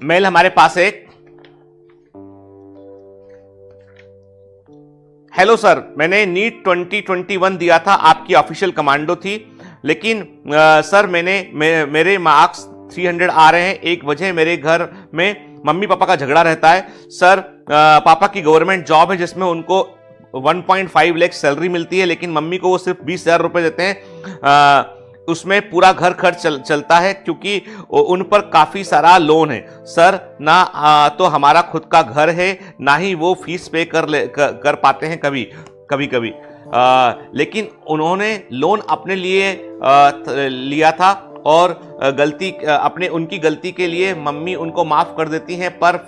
Mail हमारे पास है। Hello sir, मैंने नीट 2021 दिया था, आपकी ऑफिशियल कमांडो थी, लेकिन सर मेरे मार्क्स 300 आ रहे हैं। एक वजह मेरे घर में मम्मी पापा का झगड़ा रहता है। सर पापा की गवर्नमेंट जॉब है जिसमें उनको 1.5 लाख सैलरी मिलती है, लेकिन मम्मी को वो सिर्फ 20,000 रुपए देते हैं। उसमें पूरा घर खर्च चलता है क्योंकि उन पर काफी सारा लोन है। सर ना तो हमारा खुद का घर है, ना ही वो फीस पे कर पाते हैं कभी। लेकिन उन्होंने लोन अपने लिए लिया था और उनकी गलती के लिए मम्मी उनको माफ कर देती हैं, पर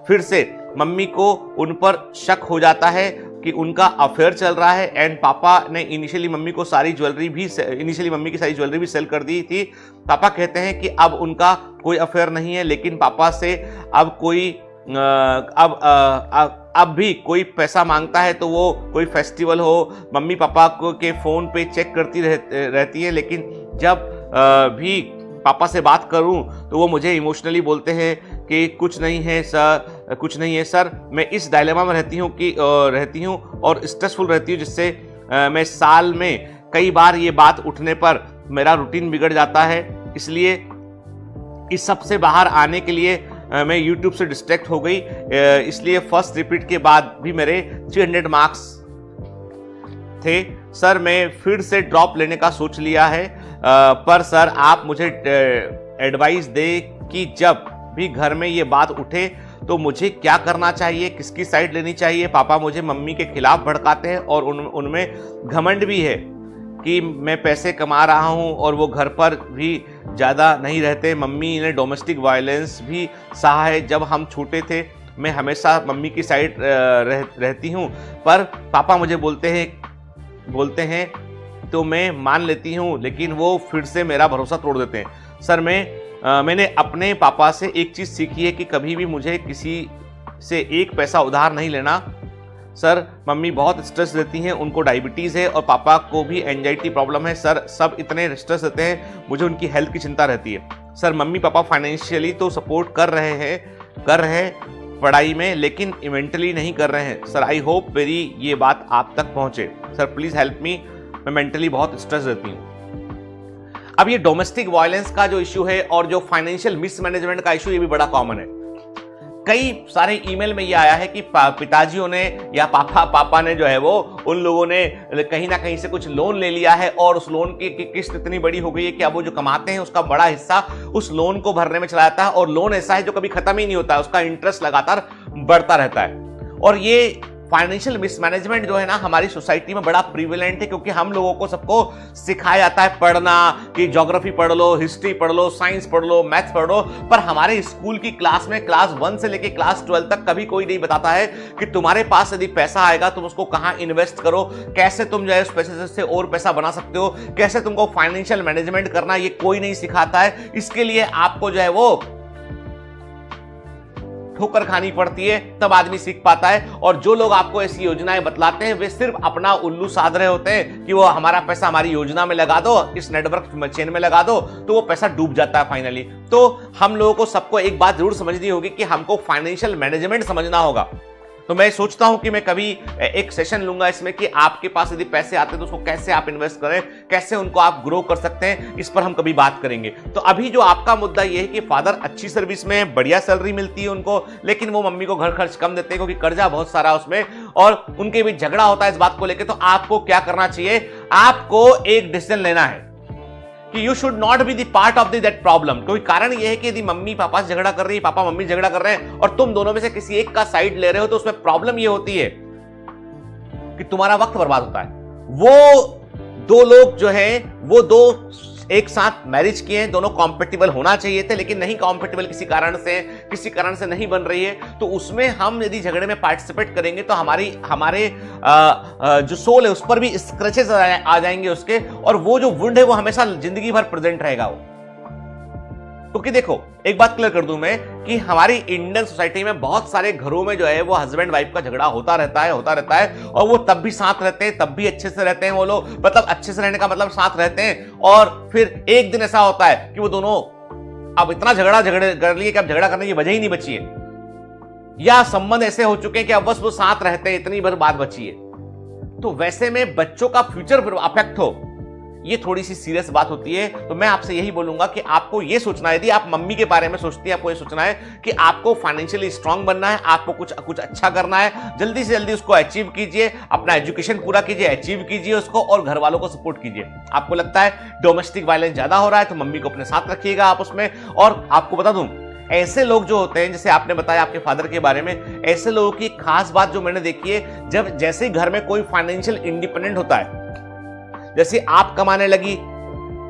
फिर से मम्मी को उन पर शक हो जाता है कि उनका अफेयर चल रहा है। एंड पापा ने इनिशियली मम्मी की सारी ज्वेलरी भी सेल कर दी थी। पापा कहते हैं कि अब उनका कोई अफेयर नहीं है, लेकिन पापा से अब भी कोई पैसा मांगता है तो वो कोई फेस्टिवल हो, मम्मी पापा के फोन पे चेक करती रहती है। लेकिन जब भी पापा से बात करूं तो वो मुझे इमोशनली बोलते हैं कि कुछ नहीं है सर। मैं इस डायलेमा में रहती हूं और स्ट्रेसफुल रहती हूं, जिससे मैं साल में कई बार ये बात उठने पर मेरा रूटीन बिगड़ जाता है। इसलिए इस सब से बाहर आने के लिए मैं YouTube से डिस्ट्रैक्ट हो गई। इसलिए फर्स्ट रिपीट के बाद भी मेरे 300 मार्क्स थे। सर मैं फिर से ड्रॉप लेने का सोच लिया है, पर सर आप मुझे एडवाइस दे कि जब भी घर में ये बात उठे तो मुझे क्या करना चाहिए, किसकी साइड लेनी चाहिए। पापा मुझे मम्मी के खिलाफ भड़काते हैं और उनमें घमंड भी है कि मैं पैसे कमा रहा हूं और वो घर पर भी ज़्यादा नहीं रहते। मम्मी ने डोमेस्टिक वायलेंस भी सहा है। जब हम छोटे थे मैं हमेशा मम्मी की साइड रहती हूं, पर पापा मुझे बोलते हैं तो मैं मान लेती हूं, लेकिन वो फिर से मेरा भरोसा तोड़ देते हैं। सर मैंने अपने पापा से एक चीज़ सीखी है कि कभी भी मुझे किसी से एक पैसा उधार नहीं लेना। सर मम्मी बहुत स्ट्रेस देती हैं, उनको डायबिटीज़ है और पापा को भी एंजाइटी प्रॉब्लम है। सर सब इतने स्ट्रेस देते हैं, मुझे उनकी हेल्थ की चिंता रहती है। सर मम्मी पापा फाइनेंशियली तो सपोर्ट कर रहे हैं पढ़ाई में, लेकिन मेंटली नहीं कर रहे हैं। सर आई होप मेरी ये बात आप तक पहुंचे। सर प्लीज़ हेल्प मी, मैं मेंटली बहुत स्ट्रेस रहती हूँ। अब ये डोमेस्टिक वायलेंस का जो इश्यू है और जो फाइनेंशियल मिसमैनेजमेंट का इश्यू, ये भी बड़ा कॉमन है। कई सारे ईमेल में ये आया है कि पिताजियों ने या पापा ने जो है वो उन लोगों ने कहीं ना कहीं से कुछ लोन ले लिया है और उस लोन की किस्त इतनी बड़ी हो गई है कि अब वो जो कमाते हैं उसका बड़ा हिस्सा उस लोन को भरने में चला जाता है। और लोन ऐसा है जो कभी खत्म ही नहीं होता है, उसका इंटरेस्ट लगातार बढ़ता रहता है। और ये फाइनेंशियल मिसमैनेजमेंट जो है ना हमारी सोसाइटी में बड़ा प्रिवेलेंट है, क्योंकि हम लोगों को सबको सिखाया जाता है पढ़ना कि ज्योग्राफी पढ़ लो, हिस्ट्री पढ़ लो, साइंस पढ़ लो, मैथ्स पढ़ लो, पर हमारे स्कूल की क्लास में क्लास 1 से लेकर क्लास 12 तक कभी कोई नहीं बताता है कि तुम्हारे पास यदि पैसा आएगा तुम उसको कहां इन्वेस्ट करो, कैसे तुम जो है उस पैसे से और पैसा बना सकते हो, कैसे तुमको फाइनेंशियल मैनेजमेंट करना, ये कोई नहीं सिखाता है। इसके लिए आपको जो है वो ठोकर खानी पड़ती है, तब आदमी सीख पाता है। और जो लोग आपको ऐसी योजनाएं बतलाते हैं वे सिर्फ अपना उल्लू साध रहे होते हैं कि वो हमारा पैसा हमारी योजना में लगा दो, इस नेटवर्क चेन में लगा दो, तो वो पैसा डूब जाता है फाइनली। तो हम लोगों को सबको एक बात जरूर समझनी होगी कि हमको फाइनेंशियल मैनेजमेंट समझना होगा। तो मैं सोचता हूं कि मैं कभी एक सेशन लूंगा इसमें कि आपके पास यदि पैसे आते हैं तो उसको कैसे आप इन्वेस्ट करें, कैसे उनको आप ग्रो कर सकते हैं, इस पर हम कभी बात करेंगे। तो अभी जो आपका मुद्दा यह है कि फादर अच्छी सर्विस में है, बढ़िया सैलरी मिलती है उनको, लेकिन वो मम्मी को घर खर्च कम देते हैं क्योंकि कर्जा बहुत सारा उसमें, और उनके बीच झगड़ा होता है इस बात को लेकर। तो आपको क्या करना चाहिए? आपको एक डिसीजन लेना है कि you should not be the part of that problem. क्योंकि कारण यह है कि यदि मम्मी पापा से झगड़ा कर रही है, पापा मम्मी झगड़ा कर रहे हैं और तुम दोनों में से किसी एक का साइड ले रहे हो, तो उसमें प्रॉब्लम यह होती है कि तुम्हारा वक्त बर्बाद होता है। वो दो लोग जो है वो दो एक साथ मैरिज किए हैं, दोनों कॉम्पेटिबल होना चाहिए थे, लेकिन नहीं कॉम्पेटिबल किसी कारण से नहीं बन रही है। तो उसमें हम यदि झगड़े में पार्टिसिपेट करेंगे तो हमारे जो सोल है उस पर भी स्क्रैचेस आ जाएंगे उसके, और वो जो वुंड है वो हमेशा जिंदगी भर प्रेजेंट रहेगा वो। क्योंकि देखो एक बात क्लियर कर दूं मैं कि हमारी इंडियन सोसाइटी में बहुत सारे घरों में जो है वो हस्बैंड वाइफ का झगड़ा होता रहता है, और वो तब भी साथ रहते हैं, तब भी अच्छे से रहते हैं वो लोग। मतलब अच्छे से रहने का मतलब साथ रहते हैं, और फिर एक दिन ऐसा होता है कि वो दोनों अब इतना झगड़े कर लिए कि अब झगड़ा करने की वजह ही नहीं बची है, या संबंध ऐसे हो चुके हैं कि अब बस वो साथ रहते हैं, इतनी भर बात बची है। तो वैसे में बच्चों का फ्यूचर अफेक्ट हो, ये थोड़ी सी सीरियस बात होती है। तो मैं आपसे यही बोलूंगा कि आपको ये सोचना है, यदि आप मम्मी के बारे में सोचती हैं, आपको ये सोचना है कि आपको फाइनेंशियली स्ट्रांग बनना है, आपको कुछ अच्छा करना है, जल्दी से जल्दी उसको अचीव कीजिए, अपना एजुकेशन पूरा कीजिए, अचीव कीजिए उसको, और घर वालों को सपोर्ट कीजिए। आपको लगता है डोमेस्टिक वायलेंस ज्यादा हो रहा है तो मम्मी को अपने साथ रखिएगा आप उसमें। और आपको बता दूं, ऐसे लोग जो होते हैं, जैसे आपने बताया आपके फादर के बारे में, ऐसे लोगों की खास बात जो मैंने देखी है, जब जैसे घर में कोई फाइनेंशियल इंडिपेंडेंट होता है, जैसे आप कमाने लगी,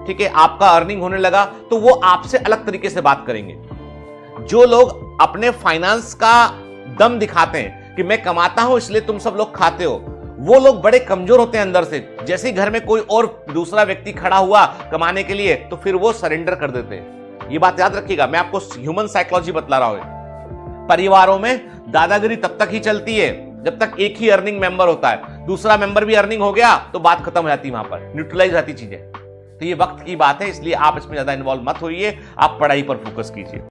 ठीक है, आपका अर्निंग होने लगा, तो वो आपसे अलग तरीके से बात करेंगे। जो लोग अपने फाइनेंस का दम दिखाते हैं कि मैं कमाता हूं इसलिए तुम सब लोग खाते हो, वो लोग बड़े कमजोर होते हैं अंदर से। जैसे ही घर में कोई और दूसरा व्यक्ति खड़ा हुआ कमाने के लिए, तो फिर वो सरेंडर कर देते हैं। ये बात याद रखिएगा, मैं आपको ह्यूमन साइकोलॉजी बतला रहा हूं। परिवारों में दादागिरी तब तक ही चलती है जब तक एक ही अर्निंग मेंबर होता है, दूसरा मेंबर भी अर्निंग हो गया तो बात खत्म हो जाती है, वहां पर न्यूट्रलाइज रहती चीजें। तो ये वक्त की बात है, इसलिए आप इसमें ज्यादा इन्वॉल्व मत होइए, आप पढ़ाई पर फोकस कीजिए।